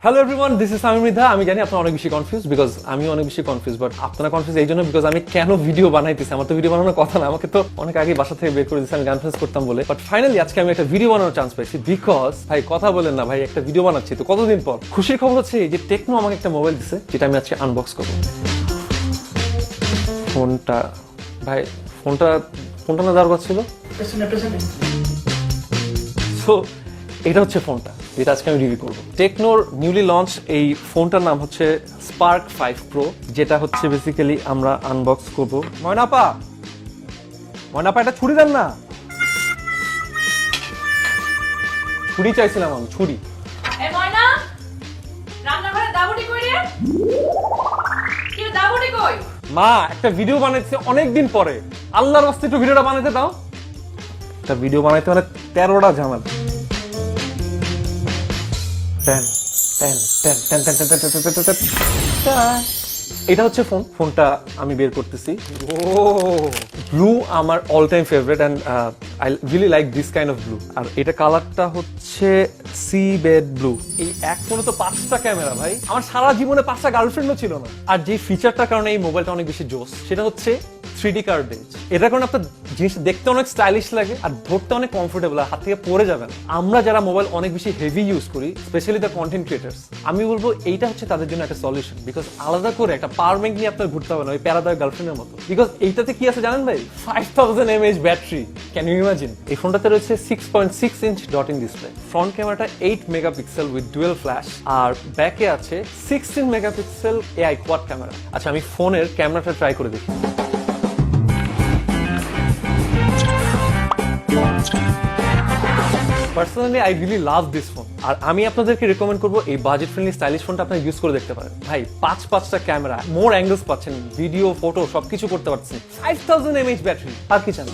Hello everyone, this is Tamim Mridha. আমি জানি আপনারা অনেক বেশি কনফিউজ, বিকজ আমি অনেক বেশি কনফিউজ, বাট আপনারা কনফিউজ এই জন্য বিকজ আমি কেন ভিডিও বানাইতেছি। আমার তো ভিডিও বানানোর কথা না, আমাকে তো অনেক আগে বাসা থেকে বের করে দিচ্ছে, আমি গান ফেস করতাম বলে। বাট ফাইনালি আজকে আমি একটা ভিডিও বানানোর চান্স পাইছি, বিকজ ভাই কথা বলেন না ভাই, একটা ভিডিও বানাচ্ছি তো কতদিন পর। খুশির খবর হচ্ছে যে টেকনো আমাকে একটা মোবাইল দিছে, যেটা আমি আজকে আনবক্স করবো। ফোনটা ভাই, ফোনটা না দেওয়ার কথা ছিল। সো এটা হচ্ছে ফোনটা যেটা আজকে আমি রিভিউ করবো। টেকনোর নিউলি লঞ্চ এই ফোনটার নাম হচ্ছে স্পার্ক 5 প্রো, যেটা হচ্ছে বেসিক্যালি আমরা আনবক্স করবো। ময়নাপা এটা ছুরি দেন না। ছুরি চাইছিলাম আমি, ছুরি। মা একটা ভিডিও বানাইছে অনেকদিন পরে, আল্লাহর রাস্তায় একটু ভিডিওটা বানাইতে দাও। একটা ভিডিও বানাইতে মানে 13টা ঝামেলা। এটা হচ্ছে ফোনটা আমি বের করতেছি। ব্লু আমার all time favourite and I really like this kind of blue. আর এটা কালারটা হচ্ছে সি বেড ব্লু। এই এক ফোনে তো 5টা ক্যামেরা ভাই, আমার সারা জীবনে 5টা গার্লফ্রেন্ডও ছিল না। আর যে ফিচারটার কারণে এই মোবাইলটা অনেক বেশি জোস, সেটা হচ্ছে 3D কার্ড রেঞ্জ। এটার কারণে আপনার জিনিসটা দেখতে অনেক স্টাইলিশ লাগে আর ধরতে অনেক কমফোর্টেবল, আর হাত থেকে পড়ে যাবে না। আমরা যারা মোবাইল অনেক বেশি হেভি ইউজ করি, স্পেশালি দ্য কন্টেন্ট ক্রিয়েটার্স, আমি বলবো এইটা হচ্ছে তাদের জন্য একটা সলিউশন। বিকজ আলাদা করে একটা পাওয়ার ব্যাংক নিয়ে আপনার ঘুরতে হবে না ওই প্যারাদার গার্লফ্রেন্ডের মতো। বিকজ এইটাতে কি আছে জানেন ভাই, 5000 mAh battery. Can you imagine? এই ফোনটাতে রয়েছে 6.6 inch dot in display, front ক্যামেরাটা 8 মেগাপিক্সেল উইথ ডুয়েল ফ্ল্যাশ, আর ব্যাকে আছে 16 মেগাপিক্সেল এআই কোয়াড ক্যামেরা। আচ্ছা আমি ফোনের ক্যামেরাটা ট্রাই করে দেখি। Personally I really love this phone. আর আমি আপনাদেরকে রেকমেন্ড করবো এই বাজেট ফ্রেন্ডলি স্টাইলিশ ফোনটা আপনারা ইউজ করে দেখতে পারেন। ভাই 5টা ক্যামেরা, মোর অ্যাঙ্গেলস পাচ্ছেন, ভিডিও ফটো সবকিছু করতে পারছেন, 5000 mAh ব্যাটারি, আর কি চান?